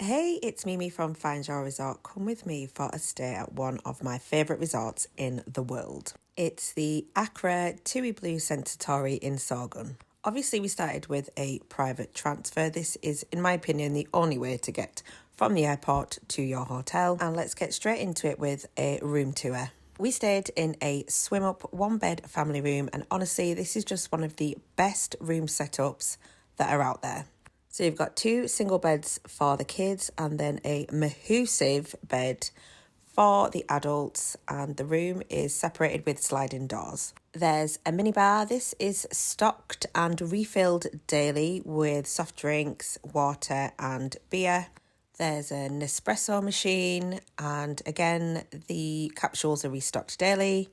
Hey, it's Mimi from Find Your Resort. Come with me for a stay at one of my favourite resorts in the world. It's the Akra Tui Blue Sensatori in Sorgun. Obviously, we started with a private transfer. This is, in my opinion, the only way to get from the airport to your hotel. And let's get straight into it with a room tour. We stayed in a swim-up, one-bed family room, and honestly, this is just one of the best room setups that are out there. So you've got two single beds for the kids and then a massive bed for the adults, and the room is separated with sliding doors. There's a minibar. This is stocked and refilled daily with soft drinks, water and beer. There's an espresso machine, and again, the capsules are restocked daily.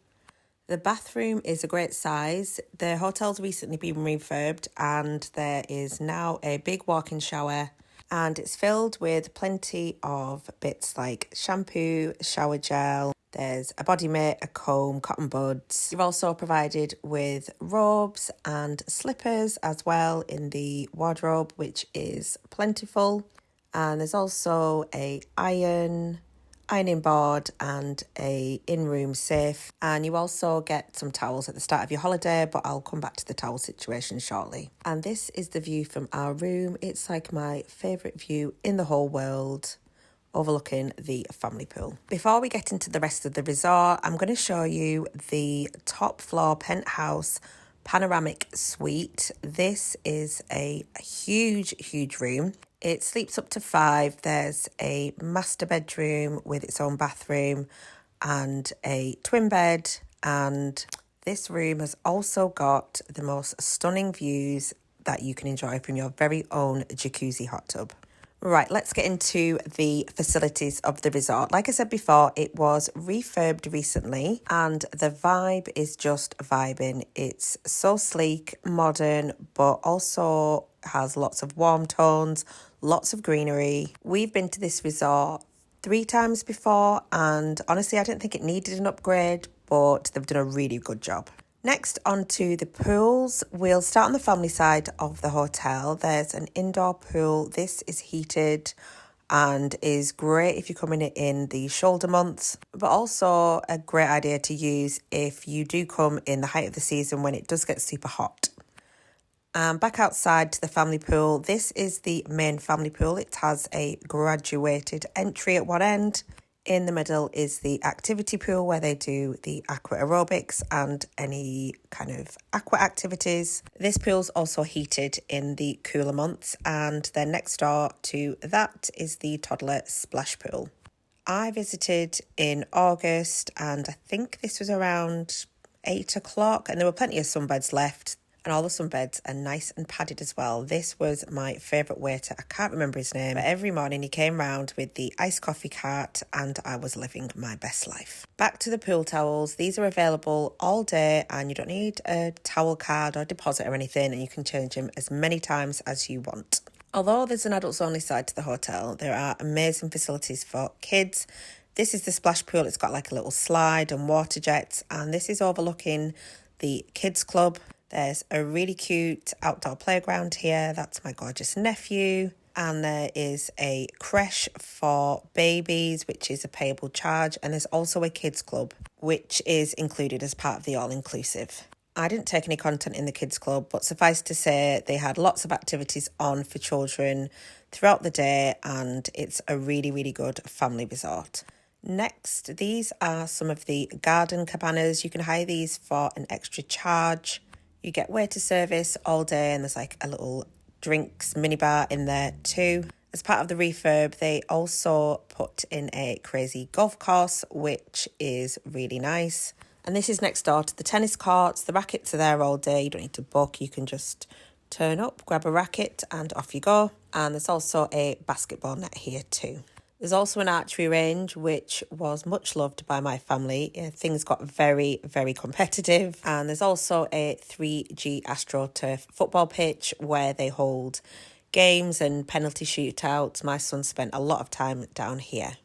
The bathroom is a great size. The hotel's recently been refurbed and there is now a big walk-in shower, and it's filled with plenty of bits like shampoo, shower gel. There's a body mitt, a comb, cotton buds. You're also provided with robes and slippers as well in the wardrobe, which is plentiful. And there's also a ironing board and a in-room safe, and you also get some towels at the start of your holiday, but I'll come back to the towel situation shortly. And this is the view from our room. It's like my favourite view in the whole world, overlooking the family pool. Before we get into the rest of the resort, I'm going to show you the top floor penthouse panoramic suite. This is a huge room. It sleeps up to 5. There's a master bedroom with its own bathroom and a twin bed. And this room has also got the most stunning views that you can enjoy from your very own jacuzzi hot tub. Right, let's get into the facilities of the resort. Like I said before, it was refurbed recently and the vibe is just vibing. It's so sleek, modern, but also has lots of warm tones, lots of greenery. We've been to this resort 3 times before, and honestly, I didn't think it needed an upgrade, but they've done a really good job. Next, onto the pools. We'll start on the family side of the hotel. There's an indoor pool. This is heated and is great if you're coming in the shoulder months, but also a great idea to use if you do come in the height of the season when it does get super hot. Back outside to the family pool. This is the main family pool. It has a graduated entry at one end. In the middle is the activity pool where they do the aqua aerobics and any kind of aqua activities. This pool's also heated in the cooler months, and then next door to that is the toddler splash pool. I visited in August and I think this was around 8 o'clock, and there were plenty of sunbeds left. And all the sunbeds are nice and padded as well. This was my favourite waiter. I can't remember his name, but every morning he came round with the iced coffee cart and I was living my best life. Back to the pool towels. These are available all day and you don't need a towel card or deposit or anything, and you can change them as many times as you want. Although there's an adults only side to the hotel, there are amazing facilities for kids. This is the splash pool. It's got like a little slide and water jets, and this is overlooking the kids club. There's a really cute outdoor playground here. That's my gorgeous nephew. And there is a creche for babies, which is a payable charge. And there's also a kids club, which is included as part of the all-inclusive. I didn't take any content in the kids club, but suffice to say they had lots of activities on for children throughout the day, and it's a really good family resort. Next, these are some of the garden cabanas. You can hire these for an extra charge. You get waiter service all day, and there's like a little drinks minibar in there too. As part of the refurb, they also put in a crazy golf course, which is really nice. And this is next door to the tennis courts. The rackets are there all day. You don't need to book. You can just turn up, grab a racket, and off you go. And there's also a basketball net here too. There's also an archery range, which was much loved by my family. Things got very competitive. And there's also a 3G AstroTurf football pitch where they hold games and penalty shootouts. My son spent a lot of time down here.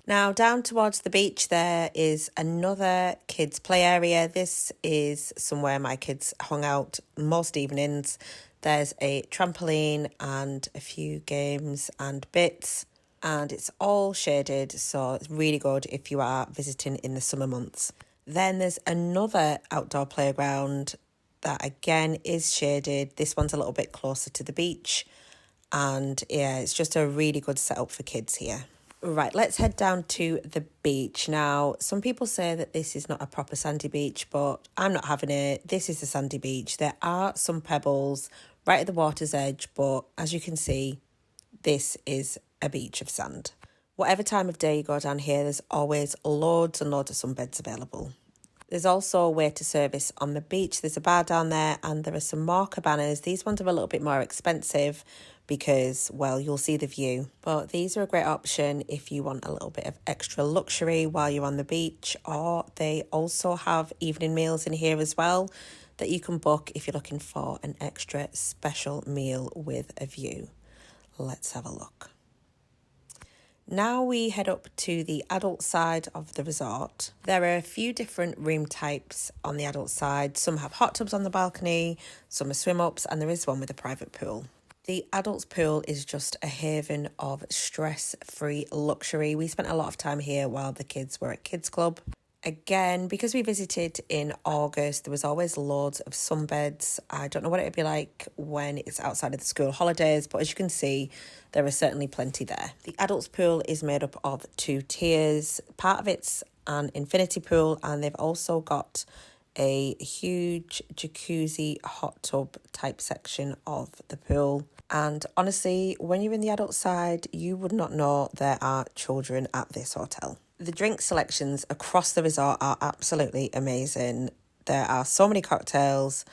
Now, down towards the beach, there is another kids' play area. This is somewhere my kids hung out most evenings. There's a trampoline and a few games and bits, and it's all shaded, so it's really good if you are visiting in the summer months. Then there's another outdoor playground that again is shaded. This one's a little bit closer to the beach, and yeah, it's just a really good setup for kids here. Right, let's head down to the beach. Now, some people say that this is not a proper sandy beach, but I'm not having it. This is a sandy beach. There are some pebbles right at the water's edge, but as you can see, this is a beach of sand. Whatever time of day you go down here, there's always loads and loads of sunbeds available. There's also a way to service on the beach. There's a bar down there and there are some more cabanas. These ones are a little bit more expensive because, well, you'll see the view. But these are a great option if you want a little bit of extra luxury while you're on the beach, or they also have evening meals in here as well that you can book if you're looking for an extra special meal with a view. Let's have a look. Now we head up to the adult side of the resort. There are a few different room types on the adult side. Some have hot tubs on the balcony, some are swim ups, and there is one with a private pool. The adults pool is just a haven of stress-free luxury. We spent a lot of time here while the kids were at Kids Club. Again, because we visited in August, there was always loads of sunbeds. I don't know what it would be like when it's outside of the school holidays, but as you can see, there are certainly plenty there. The adults pool is made up of 2 tiers. Part of it's an infinity pool, and they've also got a huge jacuzzi hot tub type section of the pool. And honestly, when you're in the adult side, you would not know there are children at this hotel. The drink selections across the resort are absolutely amazing. There are so many cocktails,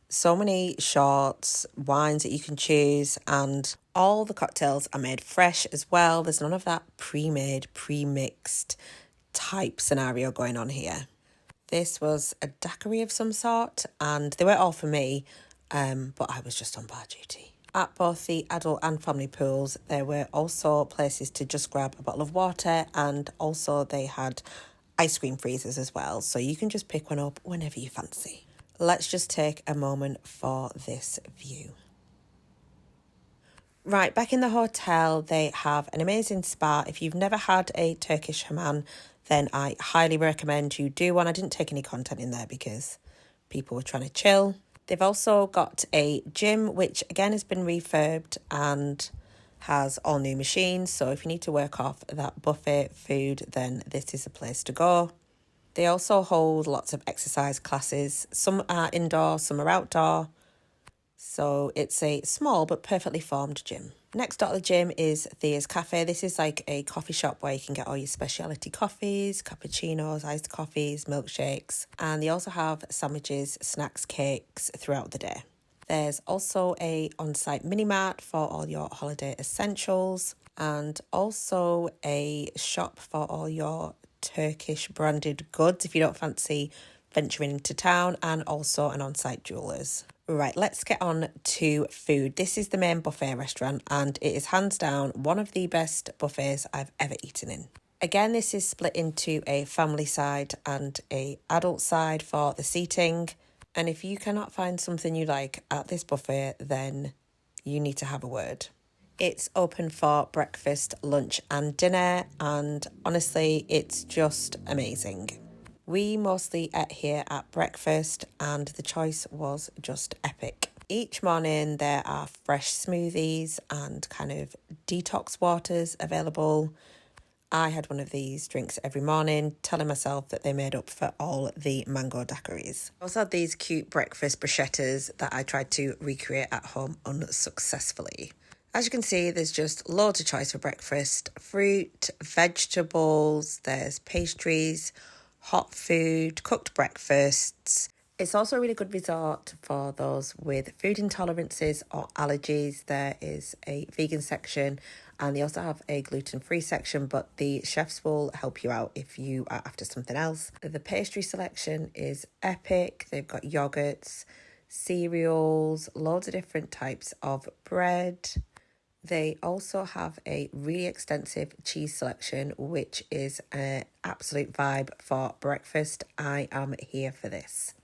so many shots, wines that you can choose, and all the cocktails are made fresh as well. There's none of that pre-made, pre-mixed type scenario going on here. This was a daiquiri of some sort, and they weren't all for me, but I was just on bar duty. At both the adult and family pools, there were also places to just grab a bottle of water, and also they had ice cream freezers as well, so you can just pick one up whenever you fancy. Let's just take a moment for this view. Right, back in the hotel, they have an amazing spa. If you've never had a Turkish hammam, then I highly recommend you do one. I didn't take any content in there because people were trying to chill. They've also got a gym, which again has been refurbed and has all new machines. So if you need to work off that buffet food, then this is a place to go. They also hold lots of exercise classes. Some are indoor, some are outdoor. So it's a small but perfectly formed gym. Next door to the gym is Thea's Cafe. This is like a coffee shop where you can get all your specialty coffees, cappuccinos, iced coffees, milkshakes. And they also have sandwiches, snacks, cakes throughout the day. There's also a on-site mini mart for all your holiday essentials, and also a shop for all your Turkish branded goods if you don't fancy venturing into town, and also an on-site jewellers. Right, let's get on to food. This is the main buffet restaurant, and it is hands down one of the best buffets I've ever eaten in. Again, this is split into a family side and a adult side for the seating. And if you cannot find something you like at this buffet, then you need to have a word. It's open for breakfast, lunch and dinner, and honestly, it's just amazing. We mostly ate here at breakfast, and the choice was just epic. Each morning there are fresh smoothies and kind of detox waters available. I had one of these drinks every morning, telling myself that they made up for all the mango daiquiris. I also had these cute breakfast bruschettas that I tried to recreate at home unsuccessfully. As you can see, there's just loads of choice for breakfast. Fruit, vegetables, there's pastries, hot food, cooked breakfasts. It's also a really good resort for those with food intolerances or allergies. There is a vegan section, and they also have a gluten-free section, but the chefs will help you out if you are after something else. The pastry selection is epic. They've got yogurts, cereals, loads of different types of bread. They also have a really extensive cheese selection, which is an absolute vibe for breakfast. I am here for this.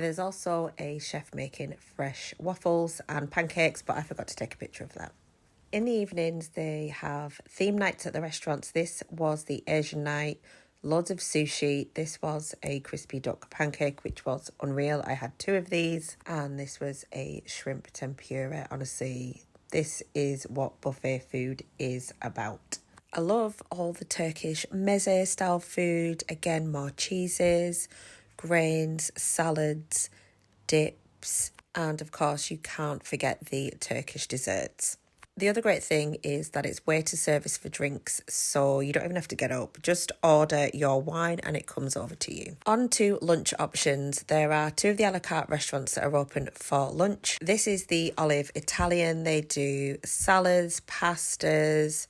There's also a chef making fresh waffles and pancakes, but I forgot to take a picture of that. In the evenings, they have theme nights at the restaurants. This was the Asian night, loads of sushi. This was a crispy duck pancake, which was unreal. I had 2 of these, and this was a shrimp tempura. Honestly, this is what buffet food is about. I love all the Turkish meze style food. Again, more cheeses, grains, salads, dips, and of course you can't forget the Turkish desserts. The other great thing is that it's waiter service for drinks, so you don't even have to get up. Just order your wine and it comes over to you. On to lunch options. There are 2 of the a la carte restaurants that are open for lunch. This is the Olive Italian. They do salads, pastas,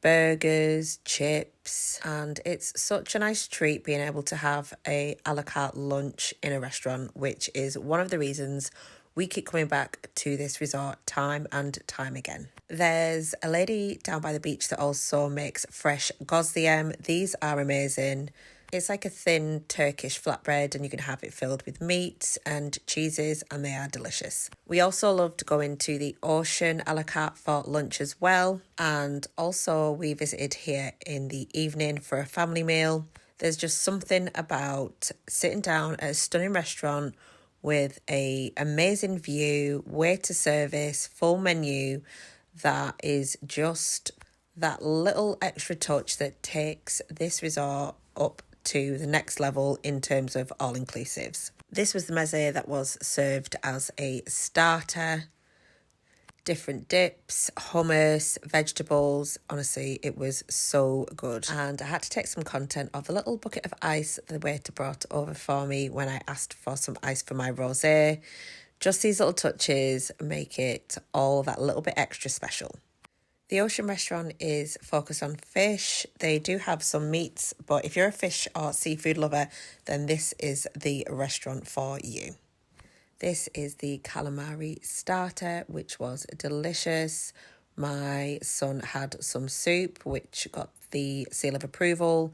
burgers, chips, and it's such a nice treat being able to have a la carte lunch in a restaurant, which is one of the reasons we keep coming back to this resort time and time again. There's a lady down by the beach that also makes fresh gozlem. These are amazing. It's like a thin Turkish flatbread and you can have it filled with meats and cheeses and they are delicious. We also loved going to the Ocean a la carte for lunch as well. And also we visited here in the evening for a family meal. There's just something about sitting down at a stunning restaurant with an amazing view, waiter service, full menu, that is just that little extra touch that takes this resort up to the next level in terms of all-inclusives. This was the meze that was served as a starter. Different dips, hummus, vegetables. Honestly, it was so good. And I had to take some content of a little bucket of ice the waiter brought over for me when I asked for some ice for my rosé. Just these little touches make it all that little bit extra special. The Ocean restaurant is focused on fish. They do have some meats, but if you're a fish or seafood lover, then this is the restaurant for you. This is the calamari starter, which was delicious. My son had some soup, which got the seal of approval.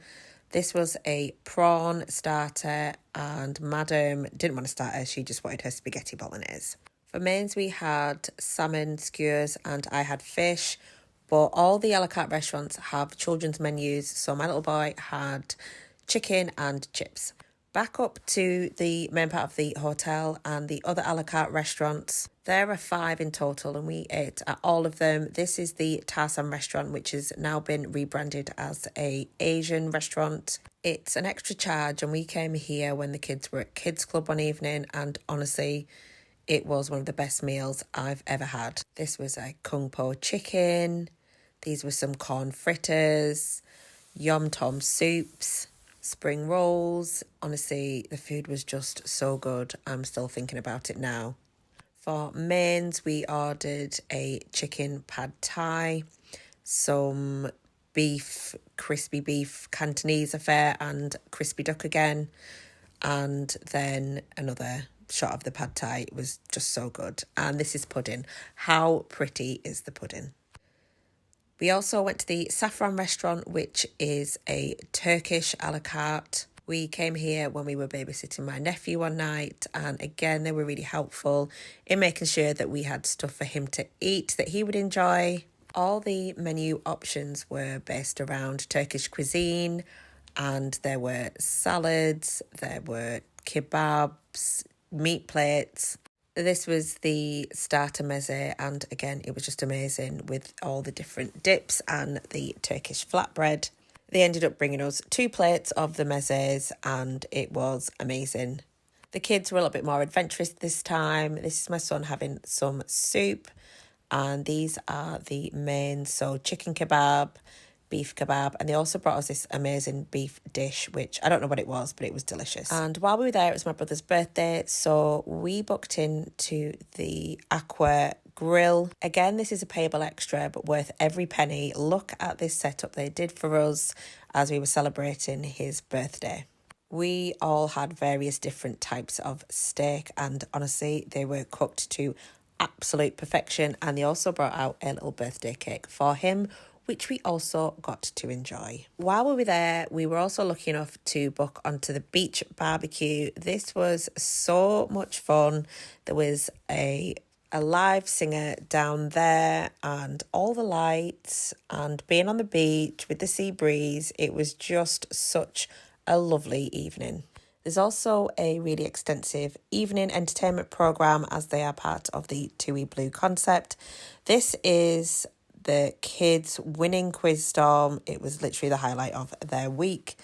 This was a prawn starter, and Madam didn't want a starter. She just wanted her spaghetti bolognese. For mains, we had salmon, skewers, and I had fish. But all the a la carte restaurants have children's menus, so my little boy had chicken and chips. Back up to the main part of the hotel and the other a la carte restaurants. There are 5 in total and we ate at all of them. This is the Tarsam restaurant, which has now been rebranded as a Asian restaurant. It's an extra charge and we came here when the kids were at Kids Club one evening, and honestly, it was one of the best meals I've ever had. This was a kung po chicken. These were some corn fritters, yom tom soups, spring rolls. Honestly, the food was just so good. I'm still thinking about it now. For mains, we ordered a chicken pad thai, some beef, crispy beef Cantonese affair and crispy duck again, and then another shot of the pad thai. It was just so good. And this is pudding. How pretty is the pudding? We also went to the Saffron restaurant, which is a Turkish a la carte. We came here when we were babysitting my nephew one night, and again, they were really helpful in making sure that we had stuff for him to eat that he would enjoy. All the menu options were based around Turkish cuisine, and there were salads, there were kebabs, meat plates. This was the starter meze, and again, it was just amazing with all the different dips and the Turkish flatbread. They ended up bringing us 2 plates of the mezes, and it was amazing. The kids were a little bit more adventurous this time. This is my son having some soup, and these are the mains, so chicken kebab, beef kebab, and they also brought us this amazing beef dish, which I don't know what it was, but it was delicious. And while we were there, it was my brother's birthday, so we booked in to the Akra grill. Again, this is a payable extra, but worth every penny. Look at this setup they did for us as we were celebrating his birthday. We all had various different types of steak, and honestly, they were cooked to absolute perfection, and they also brought out a little birthday cake for him, which we also got to enjoy. While we were there, we were also lucky enough to book onto the beach barbecue. This was so much fun. There was a live singer down there and all the lights and being on the beach with the sea breeze. It was just such a lovely evening. There's also a really extensive evening entertainment programme as they are part of the Tui Blue concept. This is the kids winning quiz storm. It was literally the highlight of their week.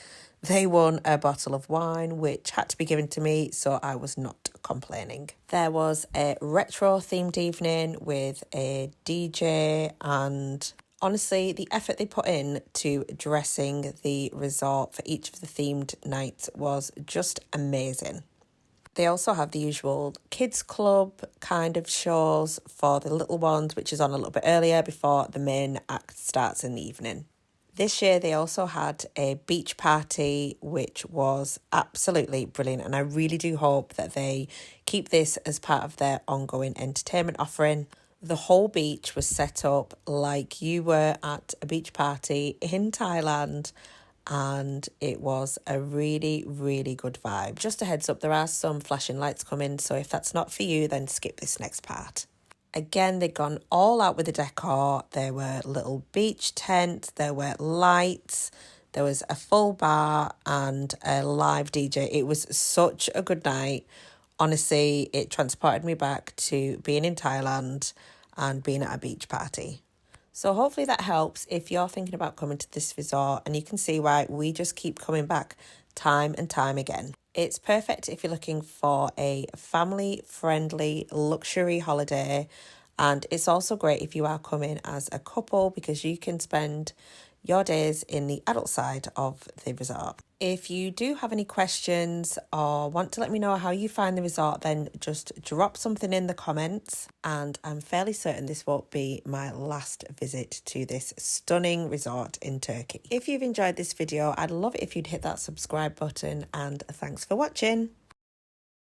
They won a bottle of wine, which had to be given to me, so I was not complaining. There was a retro themed evening with a DJ, and honestly, the effort they put in to dressing the resort for each of the themed nights was just amazing. They also have the usual kids club kind of shows for the little ones, which is on a little bit earlier before the main act starts in the evening. This year they also had a beach party, which was absolutely brilliant, and I really do hope that they keep this as part of their ongoing entertainment offering. The whole beach was set up like you were at a beach party in Thailand, and it was a really, really good vibe. Just a heads up, there are some flashing lights coming, so if that's not for you, then skip this next part. Again, they'd gone all out with the decor. There were little beach tents, there were lights, there was a full bar and a live DJ. It was such a good night. Honestly, it transported me back to being in Thailand and being at a beach party. So hopefully that helps if you're thinking about coming to this resort, and you can see why we just keep coming back time and time again. It's perfect if you're looking for a family-friendly luxury holiday, and it's also great if you are coming as a couple because you can spend your days in the adult side of the resort. If you do have any questions or want to let me know how you find the resort, then just drop something in the comments, and I'm fairly certain this won't be my last visit to this stunning resort in Turkey. If you've enjoyed this video, I'd love it if you'd hit that subscribe button, and thanks for watching.